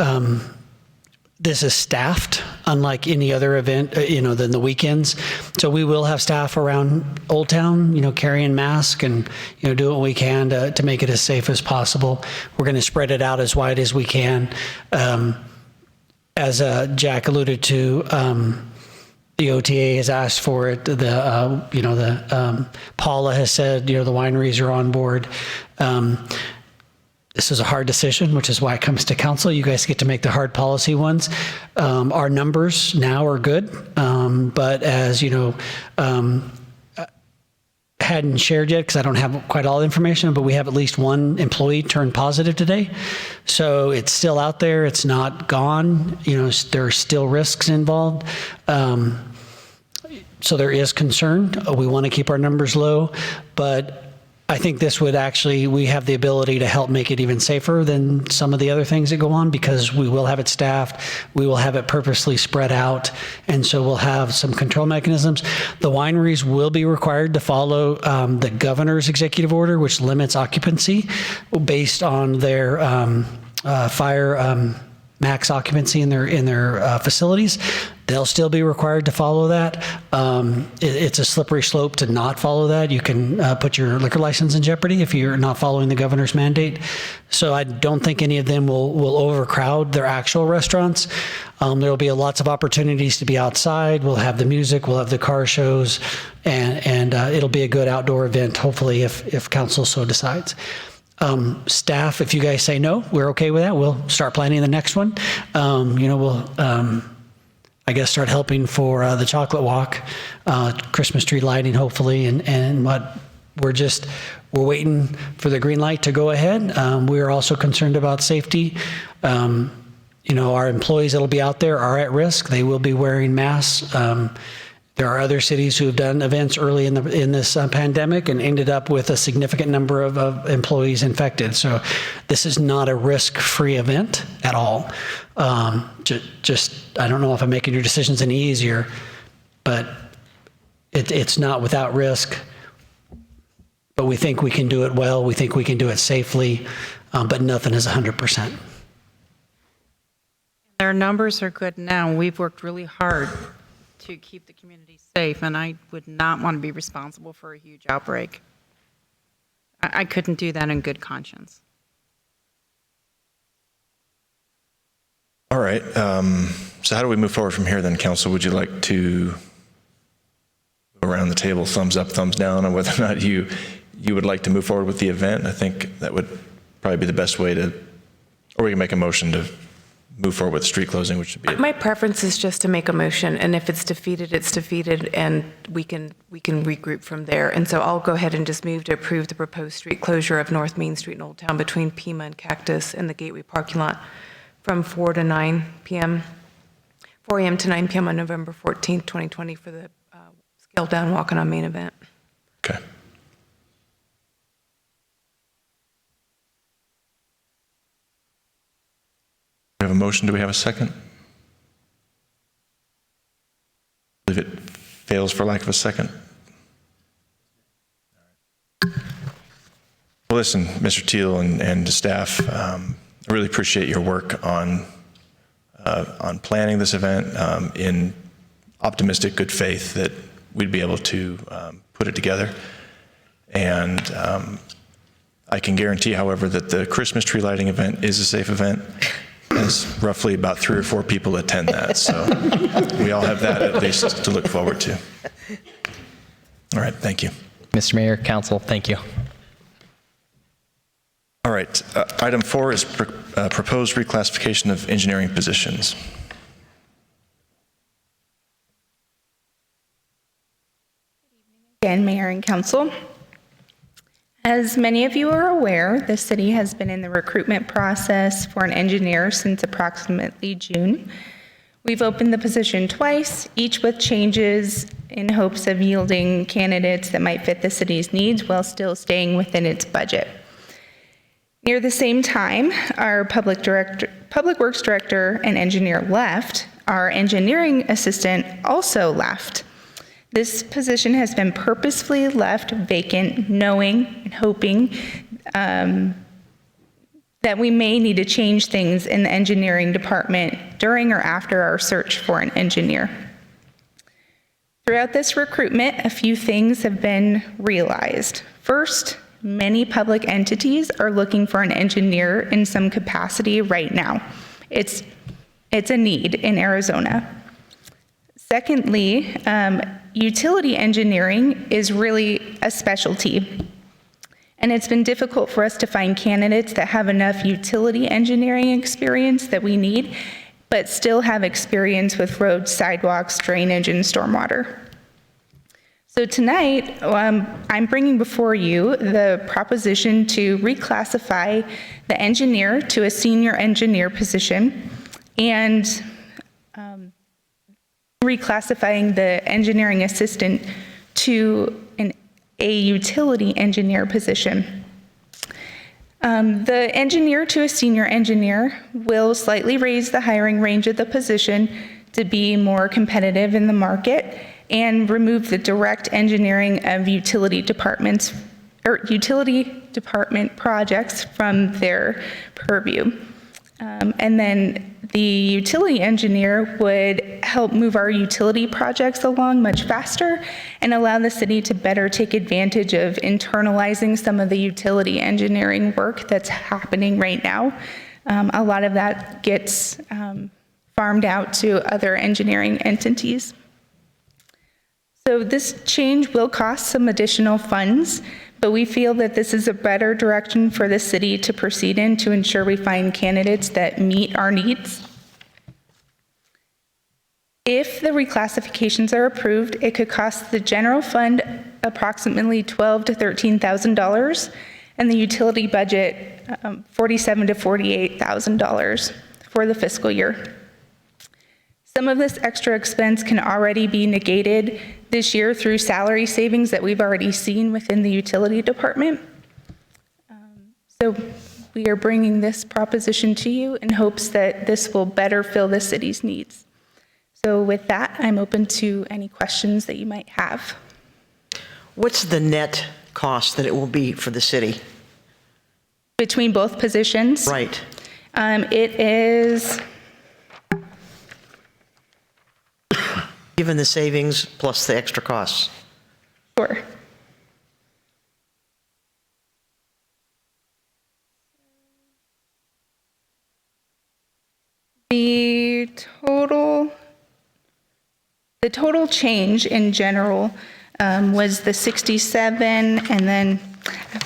this is staffed, unlike any other event, than the weekends. So we will have staff around Old Town, carrying masks and, doing what we can to make it as safe as possible. We're going to spread it out as wide as we can. As Jack alluded to, the OTA has asked for it. Paula has said, the wineries are on board. This is a hard decision, which is why it comes to council. You guys get to make the hard policy ones. Our numbers now are good, but as you know, hadn't shared yet because I don't have quite all the information, but we have at least one employee turned positive today. So it's still out there. It's not gone. There are still risks involved. So there is concern. We want to keep our numbers low, but I think this would we have the ability to help make it even safer than some of the other things that go on because we will have it staffed, we will have it purposely spread out, and so we'll have some control mechanisms. The wineries will be required to follow the governor's executive order, which limits occupancy based on their fire max occupancy in their facilities. They'll still be required to follow that. It's a slippery slope to not follow that. You can put your liquor license in jeopardy if you're not following the governor's mandate. So I don't think any of them will overcrowd their actual restaurants. There will be lots of opportunities to be outside. We'll have the music, we'll have the car shows, and it'll be a good outdoor event, hopefully, if council so decides. Staff, if you guys say no, we're okay with that. We'll start planning the next one. We'll I guess start helping for the chocolate walk, Christmas tree lighting, hopefully, and what we're waiting for the green light to go ahead. We are also concerned about safety. Our employees that'll be out there are at risk. They will be wearing masks. There are other cities who have done events early in this pandemic and ended up with a significant number of employees infected. So this is not a risk-free event at all. I don't know if I'm making your decisions any easier, but it's not without risk. But we think we can do it well. We think we can do it safely, but nothing is 100%. Their numbers are good now. We've worked really hard to keep the community safe, and I would not want to be responsible for a huge outbreak. I couldn't do that in good conscience. All right. So how do we move forward from here then, Council? Would you like to go around the table, thumbs up, thumbs down, on whether or not you would like to move forward with the event? I think that would probably be the best way to, or we can make a motion to move forward with street closing, which would be My preference is just to make a motion, and if it's defeated, it's defeated, and we can regroup from there. And so I'll go ahead and just move to approve the proposed street closure of North Main Street in Old Town between Pima and Cactus and the Gateway parking lot from 4 to 9 p.m., 4 a.m. to 9 p.m. on November 14th, 2020 for the scaled down walking on Main event. okay. We have a motion. Do we have a second? I believe it fails for lack of a second. Well, listen, Mr. Teal and staff, I really appreciate your work on planning this event in optimistic good faith that we'd be able to put it together. And I can guarantee, however, that the Christmas tree lighting event is a safe event, as roughly about 3 or 4 people attend that. So we all have that at least to look forward to. All right, thank you. Mr. Mayor, Council, thank you. All right, item 4 is proposed reclassification of engineering positions. Again, Mayor and Council. As many of you are aware, the city has been in the recruitment process for an engineer since approximately June. We've opened the position twice, each with changes in hopes of yielding candidates that might fit the city's needs while still staying within its budget. Near the same time, our Public Works Director and engineer left. Our engineering assistant also left. This position has been purposefully left vacant, knowing and hoping that we may need to change things in the engineering department during or after our search for an engineer. Throughout this recruitment, a few things have been realized. First, many public entities are looking for an engineer in some capacity right now. It's a need in Arizona. Secondly, utility engineering is really a specialty, and it's been difficult for us to find candidates that have enough utility engineering experience that we need, but still have experience with roads, sidewalks, drainage, and stormwater. So tonight, I'm bringing before you the proposition to reclassify the engineer to a senior engineer position and reclassifying the engineering assistant to a utility engineer position. The engineer to a senior engineer will slightly raise the hiring range of the position to be more competitive in the market and remove the direct engineering of utility department projects from their purview. And then the utility engineer would help move our utility projects along much faster and allow the city to better take advantage of internalizing some of the utility engineering work that's happening right now. A lot of that gets farmed out to other engineering entities. So this change will cost some additional funds, but we feel that this is a better direction for the city to proceed in to ensure we find candidates that meet our needs. If the reclassifications are approved, it could cost the general fund approximately $12,000 to $13,000 and the utility budget $47,000 to $48,000 for the fiscal year. Some of this extra expense can already be negated this year through salary savings that we've already seen within the utility department. So we are bringing this proposition to you in hopes that this will better fill the city's needs. So with that, I'm open to any questions that you might have. What's the net cost that it will be for the city? Between both positions? Right. It is, given the savings plus the extra costs? Sure. The total change in general was the 67, and then,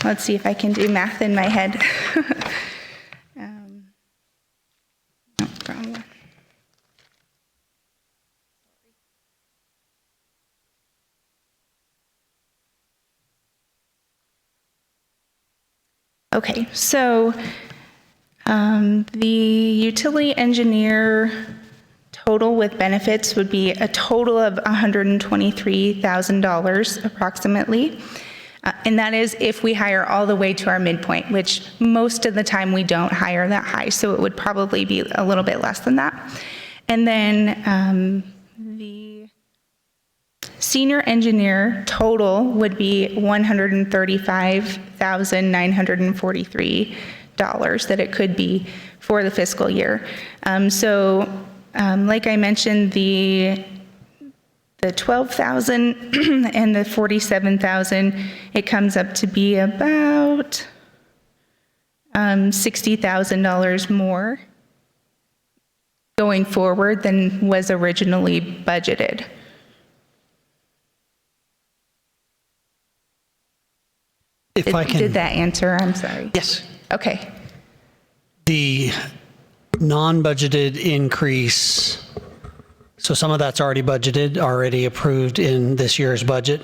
let's see if I can do math in my head. No, wrong one. Okay, so the utility engineer total with benefits would be a total of $123,000 approximately. And that is if we hire all the way to our midpoint, which most of the time we don't hire that high, so it would probably be a little bit less than that. And then the senior engineer total would be $135,943 that it could be for the fiscal year. Like I mentioned, the 12,000 and the 47,000, it comes up to be about $60,000 more going forward than was originally budgeted. If I can. Did that answer? I'm sorry. Yes. Okay. The non-budgeted increase, so some of that's already budgeted, already approved in this year's budget.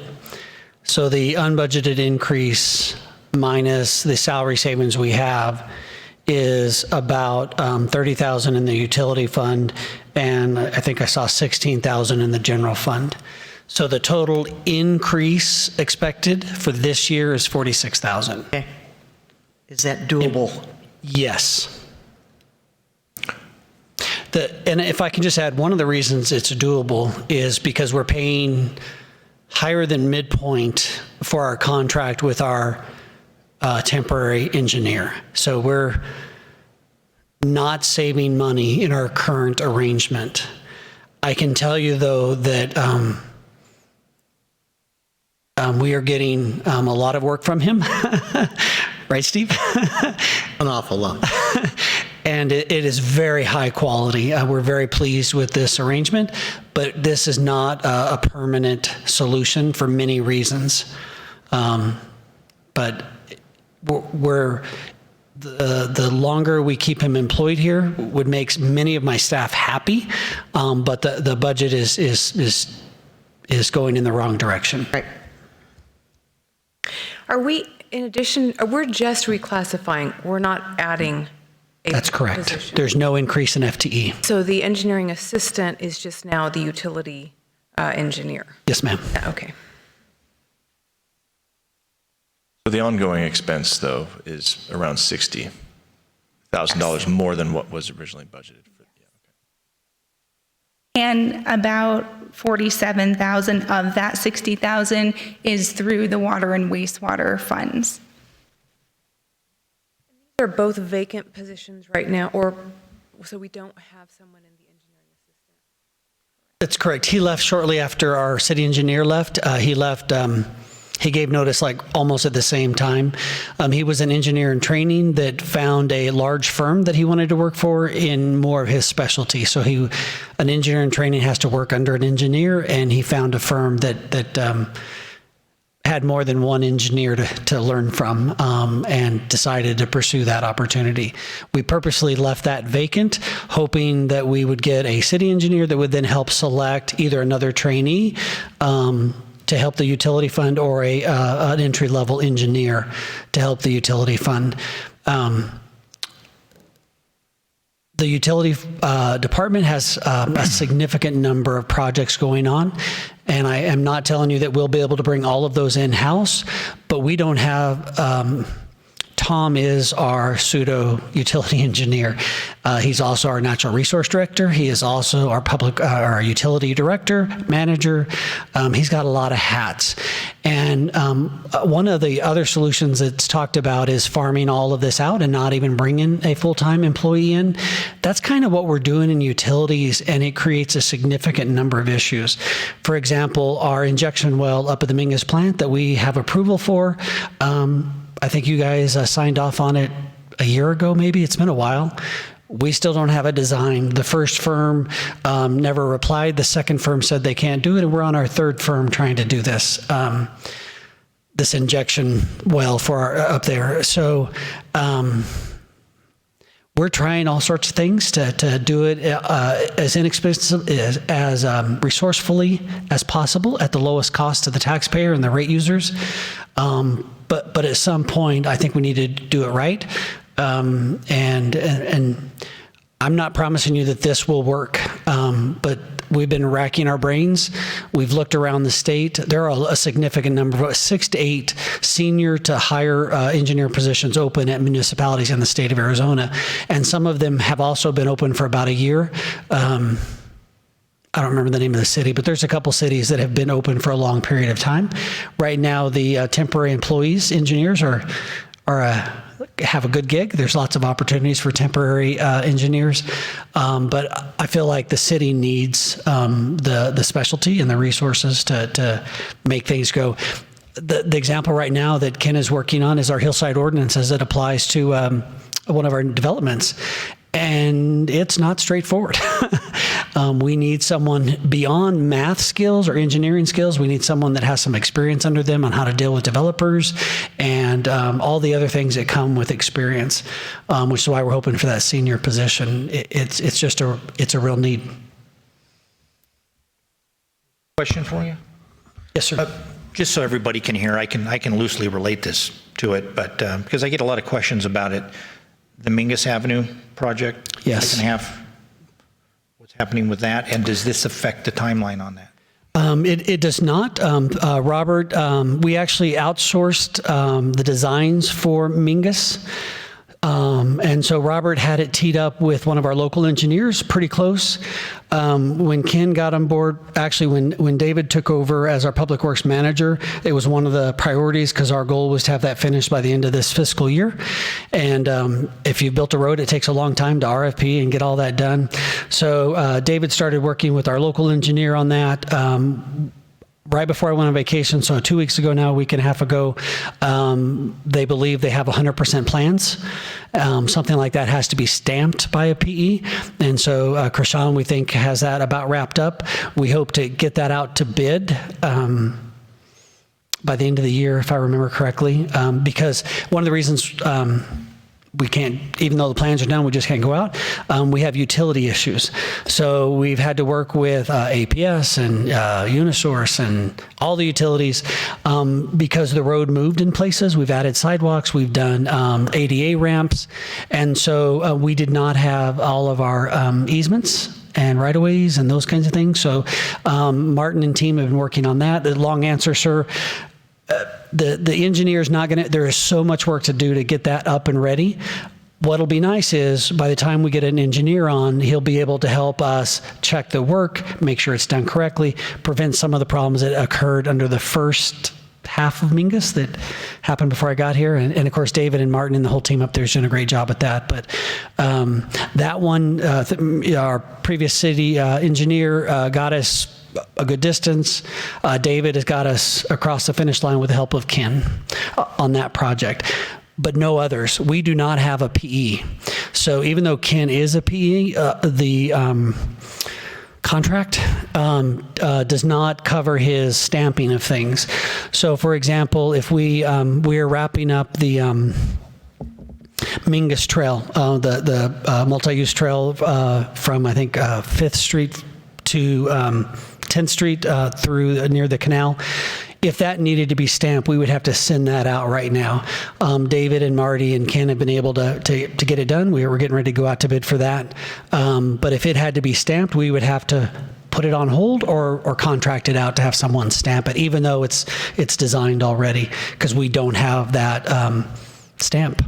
So the unbudgeted increase minus the salary savings we have is about 30,000 in the utility fund, and I think I saw 16,000 in the general fund. So the total increase expected for this year is 46,000. Okay. Is that doable? Yes. And if I can just add, one of the reasons it's doable is because we're paying higher than midpoint for our contract with our temporary engineer. So we're not saving money in our current arrangement. I can tell you, though, that we are getting a lot of work from him. Right, Steve? An awful lot. And it is very high quality. We're very pleased with this arrangement, but this is not a permanent solution for many reasons. But the longer we keep him employed here would make many of my staff happy, but the budget is going in the wrong direction. Right. Are we, in addition, we're just reclassifying, we're not adding a That's correct. position. There's no increase in FTE. So the engineering assistant is just now the utility engineer? Yes, ma'am. Okay. So the ongoing expense, though, is around $60,000 more than what was originally budgeted. And about 47,000 of that 60,000 is through the water and wastewater funds. These are both vacant positions right now, or so we don't have someone in the engineering assistant? That's correct. He left shortly after our city engineer left. He left, he gave notice like almost at the same time. He was an engineer in training that found a large firm that he wanted to work for in more of his specialty. So an engineer in training has to work under an engineer, and he found a firm that had more than one engineer to learn from, and decided to pursue that opportunity. We purposely left that vacant, hoping that we would get a city engineer that would then help select either another trainee to help the utility fund, or an entry-level engineer to help the utility fund. The utility department has a significant number of projects going on, and I am not telling you that we'll be able to bring all of those in-house, but we don't have Tom is our pseudo utility engineer. He's also our natural resource director. He is also our utility director, manager. He's got a lot of hats. And one of the other solutions that's talked about is farming all of this out and not even bringing a full-time employee in. That's kind of what we're doing in utilities, and it creates a significant number of issues. For example, our injection well up at the Mingus plant that we have approval for, I think you guys signed off on it a year ago, maybe. It's been a while. We still don't have a design. The first firm never replied. The second firm said they can't do it, and we're on our third firm trying to do this injection well for up there. So we're trying all sorts of things to do it as inexpensive, as resourcefully as possible at the lowest cost to the taxpayer and the rate users. But at some point, I think we need to do it right. And I'm not promising you that this will work, but we've been racking our brains. We've looked around the state. There are a significant number of 6 to 8 senior to higher engineer positions open at municipalities in the state of Arizona. And some of them have also been open for about a year. I don't remember the name of the city, but there's a couple cities that have been open for a long period of time. Right now, the temporary employees, engineers, have a good gig. There's lots of opportunities for temporary engineers, but I feel like the city needs the specialty and the resources to make things go. The example right now that Ken is working on is our hillside ordinance as it applies to one of our developments. And it's not straightforward. We need someone beyond math skills or engineering skills. We need someone that has some experience under them on how to deal with developers and all the other things that come with experience, which is why we're hoping for that senior position. It's a real need. Question for you? Yes, sir. Just so everybody can hear, I can loosely relate this to it, but because I get a lot of questions about it. The Mingus Avenue project? Yes. Second half, what's happening with that? And does this affect the timeline on that? It does not. Robert, we actually outsourced the designs for Mingus. And so Robert had it teed up with one of our local engineers, pretty close. When Ken got on board, actually when David took over as our public works manager, it was one of the priorities because our goal was to have that finished by the end of this fiscal year. And if you built a road, it takes a long time to RFP and get all that done. So David started working with our local engineer on that. Right before I went on vacation, so 2 weeks ago now, a week and a half ago, they believe they have 100% plans. Something like that has to be stamped by a PE. And so Krishan, we think, has that about wrapped up. We hope to get that out to bid by the end of the year, if I remember correctly, because one of the reasons we can't, even though the plans are done, we just can't go out. We have utility issues. So we've had to work with APS and Unisource and all the utilities because the road moved in places. We've added sidewalks. We've done ADA ramps. And so we did not have all of our easements and right-of-ways and those kinds of things. So Martin and team have been working on that. The long answer, sir, the engineer's not going to, there is so much work to do to get that up and ready. What'll be nice is by the time we get an engineer on, he'll be able to help us check the work, make sure it's done correctly, prevent some of the problems that occurred under the first half of Mingus that happened before I got here. And of course, David and Martin and the whole team up there is doing a great job at that. But that one, our previous city engineer got us a good distance. David has got us across the finish line with the help of Ken on that project, but no others. We do not have a PE. So even though Ken is a PE, the contract does not cover his stamping of things. So for example, if we're wrapping up the Mingus Trail, the multi-use trail from I think 5th Street to 10th Street through near the canal. If that needed to be stamped, we would have to send that out right now. David and Marty and Ken have been able to get it done. We were getting ready to go out to bid for that. But if it had to be stamped, we would have to put it on hold or contract it out to have someone stamp it, even though it's designed already, because we don't have that stamp.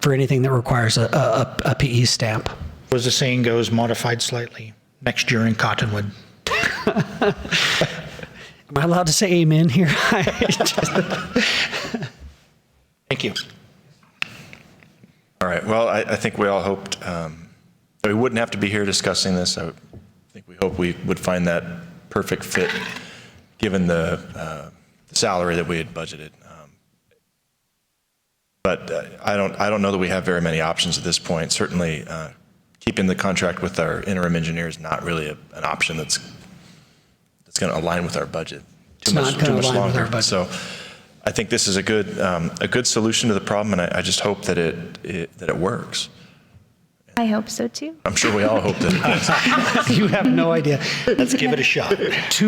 for anything that requires a PE stamp. As the saying goes, modified slightly, next year in Cottonwood. Am I allowed to say amen here? Thank you. All right, well, I think we all hoped that we wouldn't have to be here discussing this. I think we hope we would find that perfect fit, given the salary that we had budgeted. But I don't know that we have very many options at this point. Certainly, keeping the contract with our interim engineer is not really an option that's going to align with our budget. It's not going to align with our budget. So I think this is a good solution to the problem, and I just hope that it works. I hope so too. I'm sure we all hope that it does. You have no idea. Let's give it a shot. 2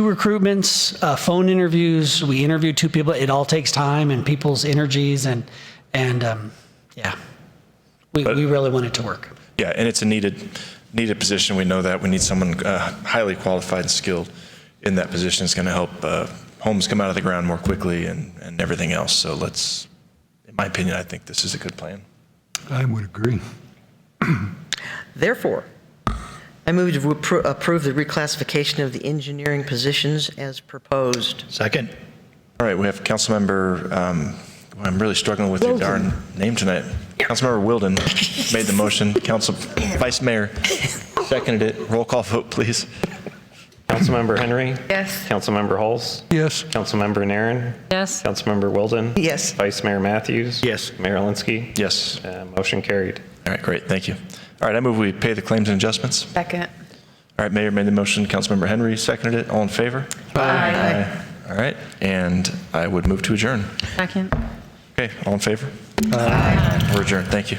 recruitments, phone interviews. We interviewed 2 people. It all takes time and people's energies, and yeah, we really want it to work. Yeah, and it's a needed position. We know that. We need someone highly qualified and skilled in that position. It's going to help homes come out of the ground more quickly and everything else. So in my opinion, I think this is a good plan. I would agree. Therefore, I move to approve the reclassification of the engineering positions as proposed. Second. All right, we have Councilmember, I'm really struggling with your darn name tonight. Councilmember Wilden made the motion. Vice Mayor seconded it. Roll call vote, please. Councilmember Henry? Yes. Councilmember Hulse? Yes. Councilmember Naren? Yes. Councilmember Wilden? Yes. Vice Mayor Matthews? Yes. Mayor Linsky? Yes. Motion carried. All right, great, thank you. All right, I move we pay the claims and adjustments. Second. All right, Mayor made the motion. Councilmember Henry seconded it. All in favor? Aye. All right, and I would move to adjourn. Second. Okay, all in favor? Aye. We're adjourned. Thank you.